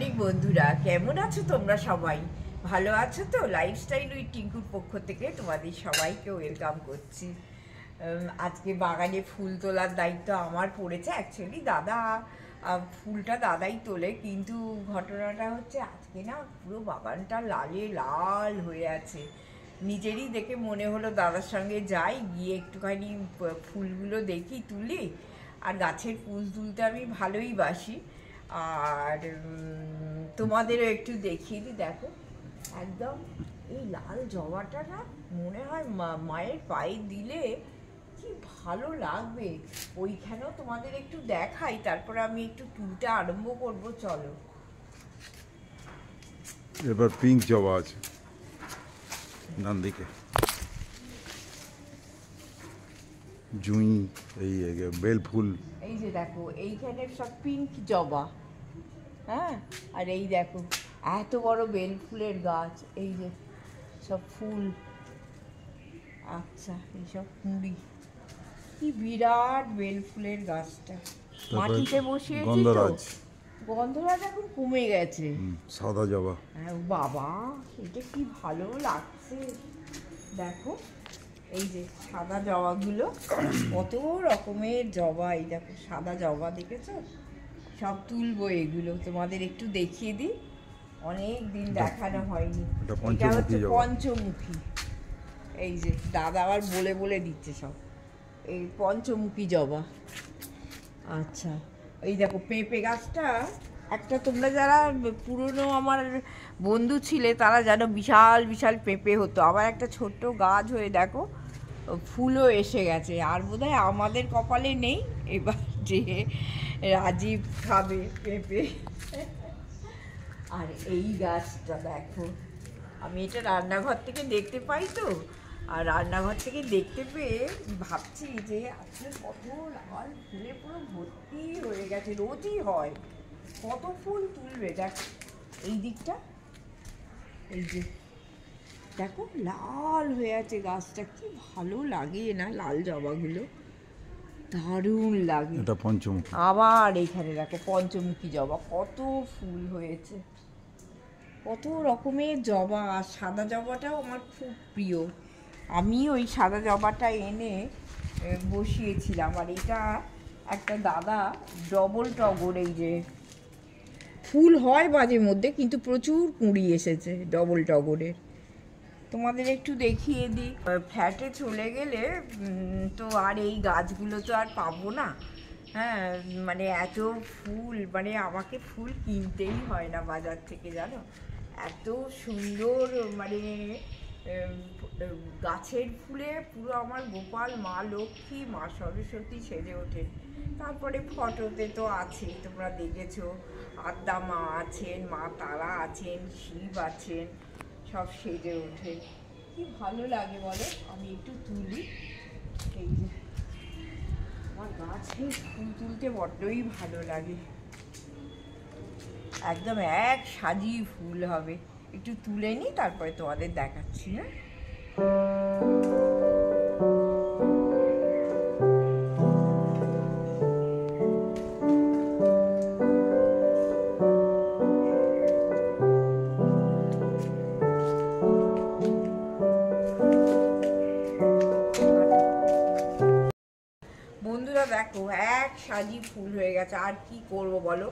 Morning বন্ধুরা, কেমন আছো তোমরা? সবাই ভালো আছো তো? লাইফস্টাইল উইথ টিঙ্কুর পক্ষ থেকে তোমাদের সবাইকে ওয়েলকাম করছি। আজকে বাগানে ফুল তোলার দায়িত্ব আমার পড়েছে। অ্যাকচুয়ালি ফুলটা দাদাই তোলে, কিন্তু ঘটনাটা হচ্ছে আজকে না পুরো বাগানটা লালে লাল হয়ে আছে। নিজেরই দেখে মনে হলো দাদার সঙ্গে যাই, গিয়ে একটুখানি ফুলগুলো দেখি, তুলি। আর গাছের ফুল তুলতে আমি ভালোই বাসি। আর তোমাদেরও একটু দেখিয়ে দিই। দেখো, একদম এই লাল জবাটা না মনে হয় মায়ের পায়ে দিলে কি ভালো লাগবে। ওইখানেও তোমাদের একটু দেখাই, তারপরে আমি একটু তুলতে আরম্ভ করবো। চলো। এবার পিঙ্ক জবা আছে ডান দিকে, জুঁই, এই বেল ফুল। এই যে দেখো, এইখানে সব পিঙ্ক জবা। হ্যাঁ, আর এই দেখো এত বড় বেল ফুলের গাছ, এই যে সব ফুল। আচ্ছা, এইসব কুঁড়ি, কি বিরাট বেল ফুলের গাছটা। মাটিতে বসিয়েছি তো। গন্ধরাজ এখন কমে গেছে। সাদা জবা। হ্যাঁ বাবা, এটা কি ভালো লাগছে। দেখো এই যে সাদা জবাগুলো, কত রকমের জবা। এই দেখো সাদা জবা, দেখেছো? সব তুলবো এগুলো, তোমাদের একটু দেখিয়ে দিই। অনেক দিন দেখানো হয়নি। এটা হচ্ছে পঞ্চমুখী। এই যে দাদা আবার বলে বলে দিচ্ছে সব। এই পঞ্চমুখী জবা। আচ্ছা, এই দেখো পেঁপে গাছটা একটা, তোমরা যারা পুরনো আমার বন্ধু ছিলে তারা জানো বিশাল বিশাল পেঁপে হতো। আবার একটা ছোট্ট গাছ হয়ে দেখো ফুলও এসে গেছে। আর বোধহয় আমাদের কপালে নেই এবার যে রাজীব খাবে পেঁপে। আর এই গাছটা দেখো, আমি এটা রান্নাঘর থেকে দেখতে পাই তো। আর রান্নাঘর থেকে দেখতে পেয়ে ভাবছি যে আসলে কত লাল ফুলে পুরো ভর্তি হয়ে গেছে। রোজই হয়, কত ফুল তুলবে। দেখ এই দিকটা, এই যে দেখো লাল হয়ে আছে গাছটা। কি ভালো লাগে না লাল জবাগুলো, দারুণ লাগে। এটা পঞ্চমুখী। আবার এইখানে দেখো পঞ্চমুখী জবা, কত ফুল হয়েছে, কত রকমের জবা। আর সাদা জবাটাও আমার খুব প্রিয়। আমি ওই সাদা জবাটা এনে বসিয়েছিলাম। আর এটা একটা দাদা ডবল টগর, এই যে ফুল হয় মাঝে মধ্যে, কিন্তু প্রচুর কুঁড়ি এসেছে ডবল টগরের। তোমাদের একটু দেখিয়ে দিই। ফ্ল্যাটে চলে গেলে তো আর এই গাছগুলো তো আর পাবো না। হ্যাঁ, মানে এত ফুল, মানে আমাকে ফুল কিনতেই হয় না বাজার থেকে, জানো? এত সুন্দর, মানে গাছের ফুলে পুরো আমার গোপাল, মা লক্ষ্মী, মা সরস্বতী সেজে ওঠে। তারপরে ফটোতে তো আছেই, তোমরা দেখেছো, আদ্যা মা আছেন, মা তারা আছেন, শিব আছেন, সব সেজে ওঠে। কি ভালো লাগে বলো। আমি একটু তুলি। এই যে আমার গাছে ফুল তুলতে বড্ডই ভালো লাগে। একদম এক সাজি ফুল হবে। একটু তুলে নিই, তারপরে তোমাদের দেখাচ্ছি। না বন্ধুরা দেখো, এক সাজি ফুল হয়ে গেছে। আর কি করব বলো,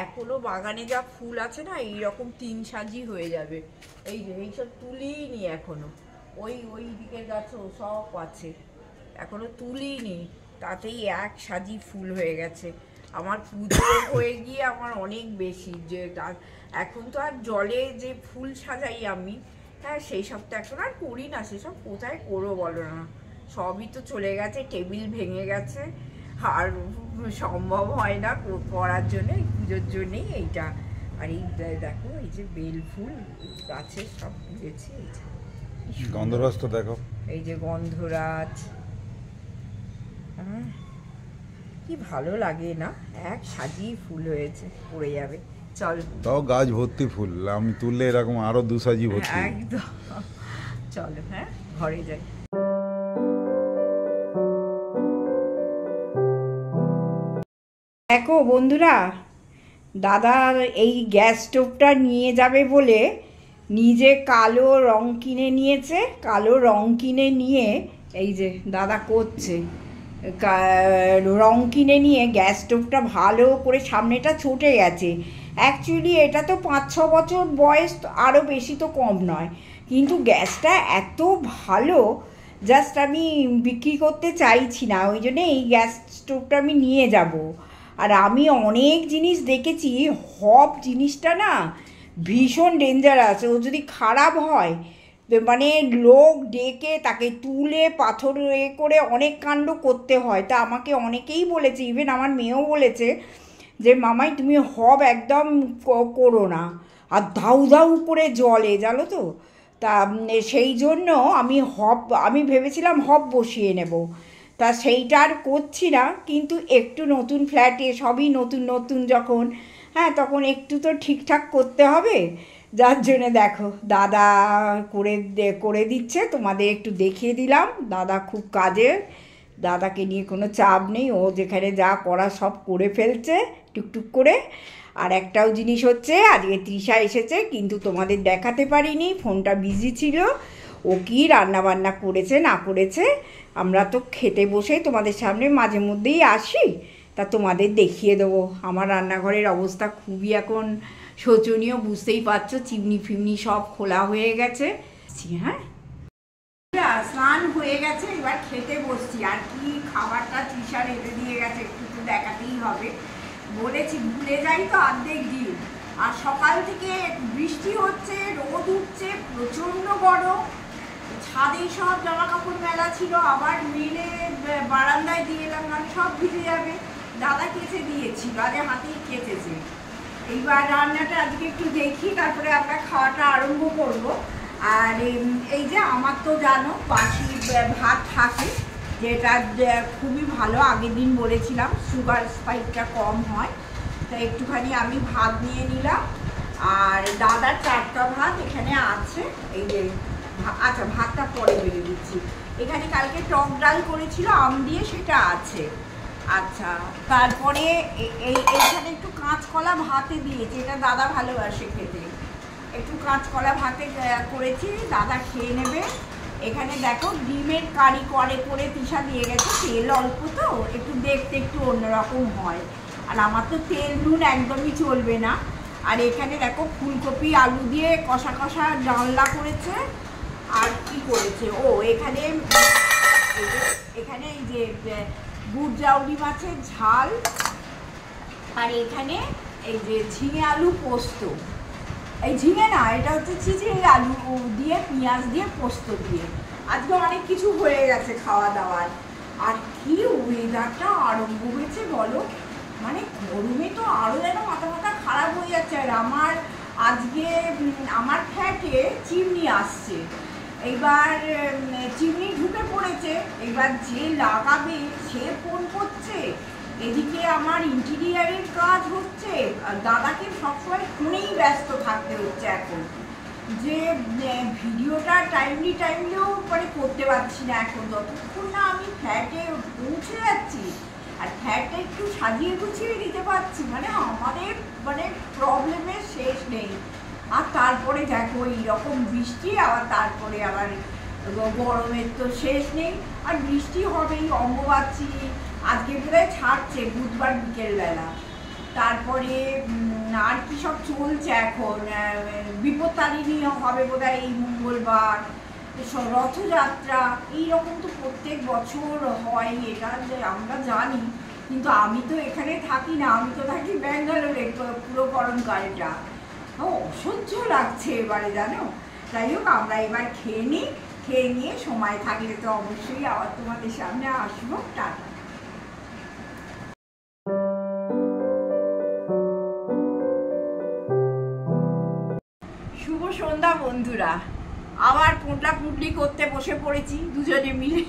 এখনো বাগানে যা ফুল আছে না, এইরকম 3 সাজি হয়ে যাবে। এই যে এইসব তুলিনি এখনো। ওই দিকের গাছও সব আছে, এখনো তুলিনি, তাতেই এক সাজি ফুল হয়ে গেছে। আমার পুজো হয়ে গিয়ে আমার অনেক বেশি, যে এখন তো আর জলে যে ফুল সাজাই আমি, হ্যাঁ সেই সব তো এখন আর করি না। সেসব কোথায় করবো বলো না, সবই তো চলে গেছে, টেবিল ভেঙে গেছে, আর সম্ভব হয় না করার জন্য। এই পুজোর জন্যেই এইটা। আর এই দেখো, এই যে বেল ফুল গাছে সব ফুলেছে। এই যে গন্ধরাজ তো দেখো, এই যে গন্ধরাজ। কি ভালো লাগে না, এক সাজি ফুল হয়েছে, পড়ে যাবে। চল, তাও গাছ ভর্তি ফুল, আমি তুললে এরকম আরো 2 সাজি ভর্তি। একদম। চলো, হ্যাঁ ঘরে যাই। দেখো বন্ধুরা, দাদা এই গ্যাস স্টোভটা নিয়ে যাবে বলে নিজে কালো রং কিনে নিয়েছে। কালো রং কিনে নিয়ে এই যে দাদা করছে, রং কিনে নিয়ে গ্যাস স্টোভটা ভালো করে, সামনেটা চটে গেছে। অ্যাকচুয়ালি এটা তো 5-6 বছর বয়স, আরও বেশি তো কম নয়, কিন্তু গ্যাসটা এত ভালো, জাস্ট আমি বিক্রি করতে চাইছি না, ওই জন্যে এই গ্যাস স্টোভটা আমি নিয়ে যাব। আর আমি অনেক জিনিস দেখেছি, হব জিনিসটা না ভীষণ ডেঞ্জারাস। ও যদি খারাপ হয় মানে লোক ডেকে তাকে তুলে পাথর এ করে অনেক কাণ্ড করতে হয়। তা আমাকে অনেকেই বলেছে, ইভেন আমার মেয়েও বলেছে যে মামাই তুমি হব একদম করো না, আর দাউ দাউ করে জলে, জানো তো। তা সেই জন্য আমি ভেবেছিলাম হব বসিয়ে নেব, তা সেইটা আর করছি না। কিন্তু একটু নতুন ফ্ল্যাটে সবই নতুন নতুন যখন, হ্যাঁ, তখন একটু তো ঠিকঠাক করতে হবে। যার জন্যে দেখো দাদা করে দিচ্ছে, তোমাদের একটু দেখিয়ে দিলাম। দাদা খুব কাজের, দাদাকে নিয়ে কোনো চাপ নেই, ও যেখানে যা করা সব করে ফেলছে টুকটুক করে। আর একটাও জিনিস হচ্ছে, আজকে তৃষা এসেছে কিন্তু তোমাদের দেখাতে পারিনি, ফোনটা বিজি ছিল। ও কি রান্নাবান্না করেছে না করেছে, আমরা তো খেতে বসে তোমাদের সামনে মাঝে মধ্যেই আসি, তা তোমাদের দেখিয়ে দেবো। আমার রান্নাঘরের অবস্থা খুবই এখন শোচনীয়, বুঝতেই পারছো, চিমনি ফিমনি সব খোলা হয়ে গেছে। হ্যাঁ, স্নান হয়ে গেছে, এবার খেতে বসছি। আর কি খাবারটা তৃষা রেঁধে দিয়ে গেছে, একটু তো দেখাতেই হবে। বলেছি ভুলে যাই তো অর্ধেক দিন। আর সকাল থেকে বৃষ্টি হচ্ছে, রোদ উঠছে, প্রচণ্ড গরম। ছাদে সব জামা কাপড় মেলা ছিল, আবার মেলে বারান্দায় দিয়ে এলাম, মানে সব ভিজে যাবে। দাদা কেচে দিয়েছিল, আজ হাতেই কেচেছে। এইবার রান্নাটা আজকে একটু দেখি, তারপরে আমরা খাওয়াটা আরম্ভ করব। আর এই যে আমার তো জানো বাসি ভাত থাকে, যেটা খুবই ভালো, আগের দিন বলেছিলাম সুগার স্পাইকটা কম হয়, তা একটুখানি আমি ভাত নিয়ে নিলাম। আর দাদার 4টা ভাত এখানে আছে, এই যে। আচ্ছা, ভাতটা পরে বেড়ে দিচ্ছি। এখানে কালকে টক ডাল করেছিল আম দিয়ে, সেটা আছে। আচ্ছা, তারপরে এইখানে একটু কাঁচকলা ভাতে দিয়েছি, এটা দাদা ভালোবাসে খেতে। একটু কাঁচকলা ভাতে করেছি, দাদা খেয়ে নেবে। এখানে দেখো ডিমের কারি করে তৃষা দিয়ে গেছে, তেল অল্প তো একটু দেখতে একটু অন্যরকম হয়। আর আমার তো তেল নুন একদমই চলবে না। আর এখানে দেখো ফুলকপি আলু দিয়ে কষা কষা ডালনা করেছে। আর কি করেছে ও, এখানে এই যে গুড়জাউলি মাছের ঝাল, আর এখানে এই যে ঝিঙে আলু পোস্ত। এই ঝিঙে না, এটা হচ্ছে চিচিড়ে আলু দিয়ে পেঁয়াজ দিয়ে পোস্ত দিয়ে। আজকে অনেক কিছু হয়ে গেছে খাওয়া দাওয়ার। আর কি ওয়েদারটা আরম্ভ হয়েছে বলো, মানে গরমে তো আরও যেন মাথা খারাপ হয়ে যাচ্ছে। আর আজকে আমার ফ্ল্যাটে চিমনি আসছে, এইবার চিমনি ঢুকে পড়েছে, এবার যে লাগাবে সে ফোন করছে, এদিকে আমার ইন্টিরিয়ারের কাজ হচ্ছে। দাদাকে সবসময় ফোনেই ব্যস্ত থাকতে হচ্ছে এখন, যে ভিডিওটা টাইমলিও মানে করতে পারছি না এখন, যতক্ষণ না আমি ফ্ল্যাটে পৌঁছে যাচ্ছি আর ফ্ল্যাটে একটু সাজিয়ে গুছিয়ে দিতে পারছি, মানে আমাদের মানে প্রবলেমের শেষ নেই। আর তারপরে দেখো এইরকম বৃষ্টি, আবার তারপরে আবার গরমের তো শেষ নেই। আর বৃষ্টি হবেই, অম্বুবাচী আজকে বোধহয় ছাড়ছে বুধবার বিকেলবেলা। তারপরে আর কি সব চলছে এখন, বিপত্তারিণী হবে বোধহয় এই মঙ্গলবার, রথযাত্রা, এইরকম তো প্রত্যেক বছর হয়, এটা আমরা জানি। কিন্তু আমি তো এখানে থাকি না, আমি তো থাকি ব্যাঙ্গালোরে, পুরো গরমকালটা অসহ্য লাগছে এবারে, জানো। যাই হোক, আমরা এবার খেয়ে নিই, খেয়ে নিয়ে সময় থাকলে তো অবশ্যই আবার তোমাদের সামনে আসবো। টাটা। শুভ সন্ধ্যা বন্ধুরা, আবার পুটলি করতে বসে পড়েছি দুজনে মিলে।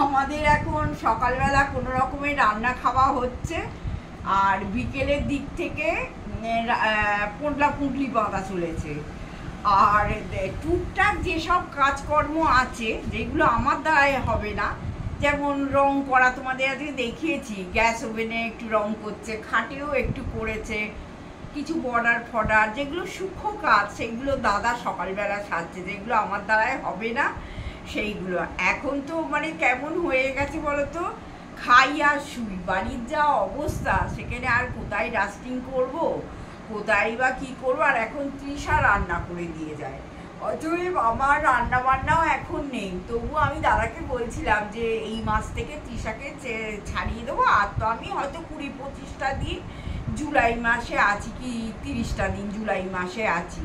আমাদের এখন সকালবেলা কোনো রকমের রান্না খাওয়া হচ্ছে, আর বিকেলের দিক থেকে পুটলি বাঁধা চলেছে। আর টুকটাক যেসব কাজকর্ম আছে যেগুলো আমার দ্বারাই হবে না, যেমন রং করা তোমাদের আজকে দেখিয়েছি, গ্যাস ওভেনে একটু রং করছে, খাটেও একটু করেছে, কিছু বর্ডার ফর্ডার যেগুলো সূক্ষ্ম কাজ সেগুলো দাদা সকালবেলা সাজছে, যেগুলো আমার দ্বারায় হবে না সেইগুলো। এখন তো মানে কেমন হয়ে গেছে বলতো, খাই আর শুই, বাড়ির যা অবস্থা সেখানে আর কোথায় ডাস্টিং করব, কোথায় বা কী করবো। আর এখন তৃষা রান্না করে দিয়ে যায়, অতএব আমার রান্না বান্নাও এখন নেই। তবু আমি দাদাকে বলছিলাম যে এই মাস থেকে তৃষাকে ছাড়িয়ে দেবো, আর তো আমি হয়তো 20-25টা দিন জুলাই মাসে আছি, কি 30টা দিন জুলাই মাসে আছি,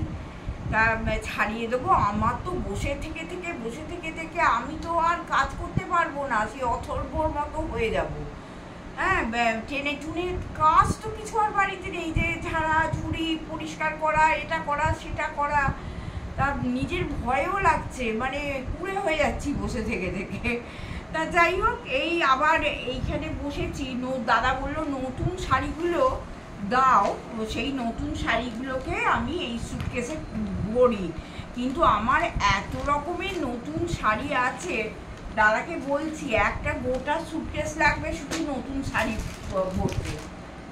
তা ছাড়িয়ে দেবো। আমার তো বসে থেকে আমি তো আর কাজ করতে পারবো না, সে অথর্বর মতো হয়ে যাব। হ্যাঁ, টেনে টুনে কাজ তো কিছু আর বাড়িতে নেই, যে ঝাড়া ঝুড়ি পরিষ্কার করা, এটা করা সেটা করা, তার নিজের ভয়ও লাগছে, মানে কুড়ে হয়ে যাচ্ছি বসে থেকে। তা যাই হোক, এই আবার এইখানে বসেছি, দাদা বললো নতুন শাড়িগুলো দাও, সেই নতুন শাড়িগুলোকে আমি এই সুটকেসে ভরি। কিন্তু আমার এত রকমের নতুন শাড়ি আছে, দাদাকে বলছি একটা গোটা সুটকেস লাগবে শুধু নতুন শাড়ি ভরতে।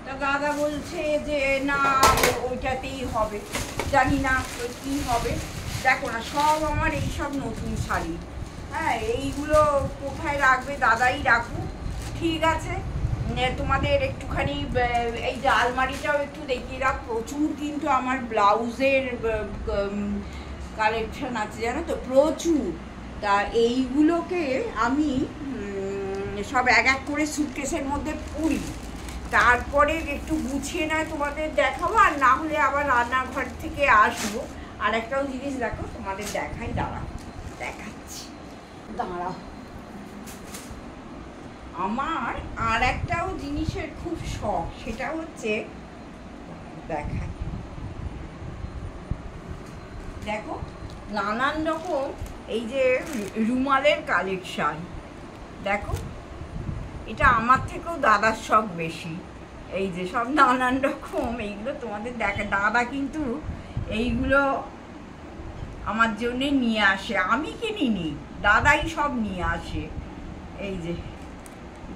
তা দাদা বলছে যে না, ওইটাতেই হবে। জানি না কী হবে, দেখো না সব আমার এইসব নতুন শাড়ি। হ্যাঁ, এইগুলো কোথায় রাখবে দাদাই রাখুক, ঠিক আছে। তোমাদের একটুখানি এই যে আলমারিটাও একটু দেখিয়ে রাখ, প্রচুর কিন্তু আমার ব্লাউজের কালেকশন আছে জানো তো, প্রচুর। তা এইগুলোকে আমি সব এক এক করে সুটকেসের মধ্যে পুরি, তারপরে একটু গুছিয়ে নেয় তোমাদের দেখাবো, আর না হলে আবার রান্নাঘর থেকে আসবো। আর একটাও জিনিস দেখো তোমাদের দেখাই, দেখাচ্ছি দাঁড়াও। আমার আর একটাও জিনিসের খুব শখ, সেটা হচ্ছে দেখাই, দেখো নানান রকম এই যে রুমালের কালেকশন। দেখো, এটা আমার থেকেও দাদার শখ বেশি, এই যে সব নানান রকম এইগুলো তোমাদের দেখা। দাদা কিন্তু এইগুলো আমার জন্যে নিয়ে আসে, আমি কিনিনি, দাদাই সব নিয়ে আসে। এই যে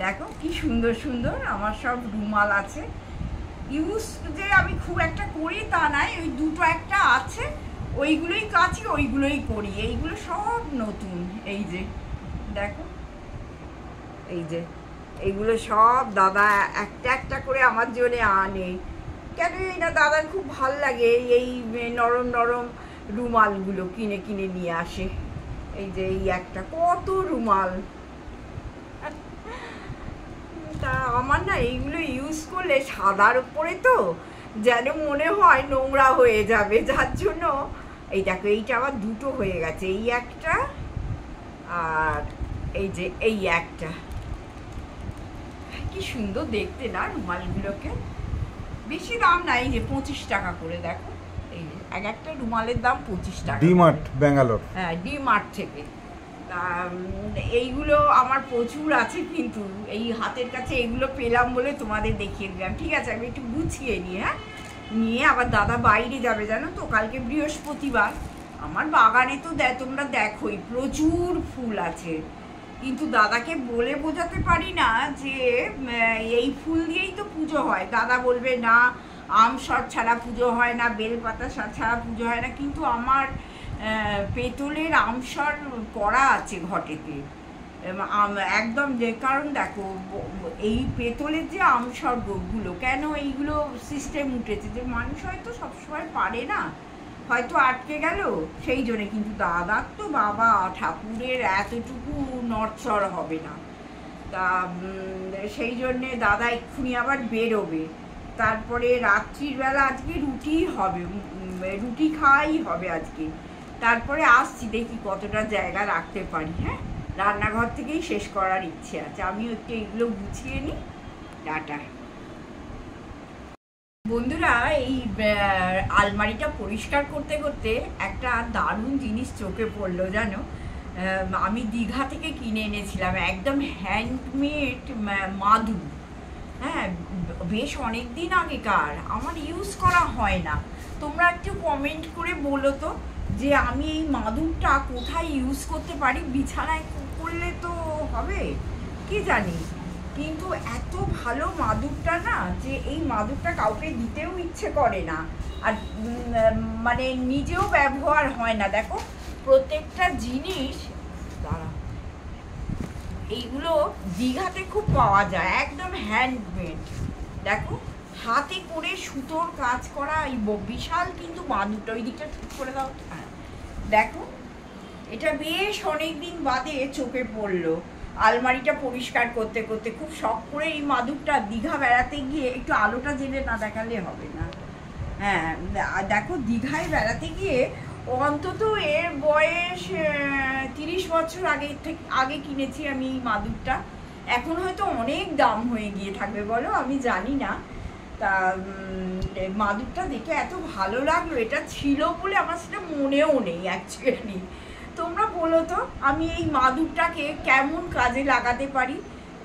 দেখো কি সুন্দর সুন্দর আমার সব রুমাল আছে, ইউজ যে আমি খুব একটা করি তা নাই, ওই দুটো একটা আছে, ওইগুলোই কাছি, ওইগুলোই করি। এইগুলো সব নতুন, এই যে দেখো, এই যে এইগুলো সব দাদা একটা একটা করে আমার জন্য আনে। কেন এই না, দাদার খুব ভাল লাগে এই নরম নরম রুমালগুলো কিনে কিনে নিয়ে আসে। এই যে এই একটা কত রুমাল, তা আমার না এইগুলো ইউজ করলে সাদার উপরে তো যেন মনে হয় নোংরা হয়ে যাবে, যার জন্য এই দেখো এইটা আবার দুটো হয়ে গেছে, এই একটা আর এই যে এই একটা। কি সুন্দর দেখতে না রুমালগুলোকে, বেশি দাম না, এই যে 25 টাকা করে। দেখো এই যে এক একটা রুমালের দাম 25 টাকা, ডি-মার্ট ব্যাঙ্গালোর। হ্যাঁ, ডি-মার্ট থেকে। এইগুলো আমার প্রচুর আছে, কিন্তু এই হাতের কাছে এগুলো পেলাম বলে তোমাদের দেখিয়ে দিলাম। ঠিক আছে, আমি একটু গুছিয়ে নিই। হ্যাঁ, নিয়ে আবার দাদা বাইরে যাবে জানো তো, কালকে বৃহস্পতিবার। আমার বাগানে তো তোমরা দেখোই প্রচুর ফুল আছে, কিন্তু দাদাকে বলে বোঝাতে পারি না যে এই ফুল দিয়েই তো পুজো হয়। দাদা বলবে না, আম সর ছাড়া পুজো হয় না, বেলপাতা ছাড়া পুজো হয় না। কিন্তু আমার পেতলের আমসর করা আছে ঘটেতে একদম, যে কারণ দেখো এই পেতলের যে আমসরগুলো, কেন এইগুলো সিস্টেম উঠেছে যে মানুষ হয়তো সবসময় পারে না, হয়তো আটকে গেল, সেই জন্যে। কিন্তু দাদার তো বাবা ঠাকুরের এতটুকু নড়চড় হবে না, তা সেই জন্যে দাদা এক্ষুনি আবার বেরোবে। তারপরে রাত্রির বেলা আজকে রুটি হবে, রুটি খাওয়াই হবে আজকে। তারপরে আসছি, দেখি কতটা জায়গা রাখতে পারি। হ্যাঁ, রান্নাঘর থেকেই শেষ করার ইচ্ছে আছে, আমিও একটু এগুলো গুছিয়ে নিই। টাটা বন্ধুরা। এই আলমারিটা পরিষ্কার করতে করতে একটা দারুণ জিনিস চোখে পড়লো জানো, আমি দীঘা থেকে কিনে এনেছিলাম একদম হ্যান্ডমেড মাদুর। হ্যাঁ, বেশ অনেক দিন আগেকার, আমার ইউজ করা হয় না। তোমরা একটু কমেন্ট করে বলো তো যে আমি এই মাদুরটা কোথায় ইউজ করতে পারি, বিছানায় করলে তো হবে। কি জানি, কিন্তু এত ভালো মাদুরটা না যে এই মাদুরটা কাউকে দিতেও ইচ্ছে করে না, আর মানে নিজেও ব্যবহার হয় না। দেখো প্রত্যেকটা জিনিস, দাঁড়া, এইগুলো দীঘাতে খুব পাওয়া যায়, একদম হ্যান্ডমেড। দেখো হাতে করে সুতোর কাজ করা এই বিশাল কিন্তু মাদুরটা, ওই দিকটা ঠিক করে দাও। হ্যাঁ দেখো, এটা বেশ অনেকদিন বাদে চোখে পড়লো আলমারিটা পরিষ্কার করতে করতে। খুব শখ করে এই মাদুরটা দীঘা বেড়াতে গিয়ে, একটু আলোটা জেলে না দেখালে হবে না। হ্যাঁ দেখো, দীঘায় বেড়াতে গিয়ে অন্তত এর বয়স 30 বছর আগে কিনেছি আমি এই মাদুরটা। এখন হয়তো অনেক দাম হয়ে গিয়ে থাকবে বলো, আমি জানি না। তা মাদুরটা দেখে এত ভালো লাগলো, এটা ছিল বলে আমার সেটা মনেও নেই অ্যাকচুয়ালি। তোমরা বলো তো আমি এই মাদুরটাকে কেমন কাজে লাগাতে পারি,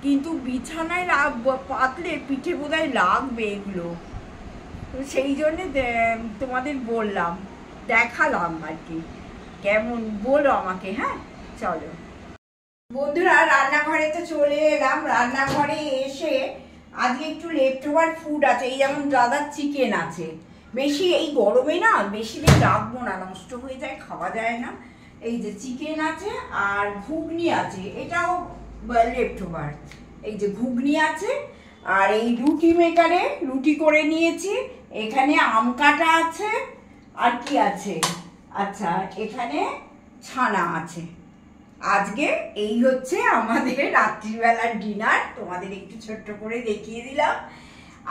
কিন্তু বিছানায় পাতলে পিঠে বোধহয় লাগবে এগুলো, তো সেই জন্যে তোমাদের বললাম, দেখালাম আর কি। কেমন বলো আমাকে। হ্যাঁ চলো বন্ধুরা, রান্নাঘরে তো চলে এলাম। রান্নাঘরে এসে আজকে একটু লেফট ওভার ফুড আছে, এই যেমন দাদার চিকেন আছে। বেশি এই গরমে না বেশি দিন রাখবো না, নষ্ট হয়ে যায়, খাওয়া যায় না। এই যে চিকেন আছে আর ঘুগনি আছে, এটাও লেফট ওভার। এই যে ঘুগনি আছে, আর এই রুটি মেকারে রুটি করে নিয়েছি। এখানে আম কাটা আছে, আর কি আছে, আচ্ছা এখানে ছানা আছে। আজকে এই হচ্ছে আমাদের রাত্রিবেলার ডিনার। তোমাদের একটু ছোট্ট করে দেখিয়ে দিলাম।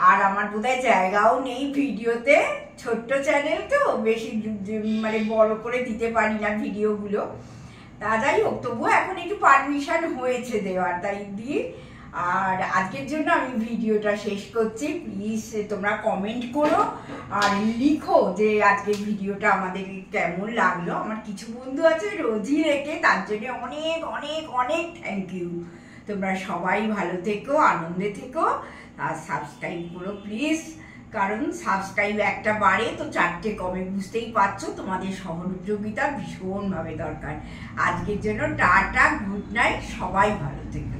আর আমার বোধহয় জায়গাও নেই ভিডিওতে, ছোট্ট চ্যানেল তো, বেশি মানে বড় করে দিতে পারি না ভিডিওগুলো। তা যাই হোক, তবুও এখন একটু পারমিশন হয়েছে দেওয়ার, তাই দিই। আর আজকের জন্য আমি ভিডিওটা শেষ করছি। প্লিজ তোমরা কমেন্ট করো আর লিখো যে আজকের ভিডিওটা আমাদের কেমন লাগলো। আমার কিছু বন্ধু আছে রোজই রেখে, তার জন্য অনেক অনেক অনেক থ্যাংক ইউ। তোমরা সবাই ভালো থেকো, আনন্দে থেকো, আর সাবস্ক্রাইব করো প্লিজ, কারণ সাবস্ক্রাইব একটা বাড়ে তো 4টে কমে, বুঝতেই পারছো। তোমাদের সহযোগিতা ভীষণভাবে দরকার। আজকের জন্য টাটা, গুড নাইট, সবাই ভালো থেকো।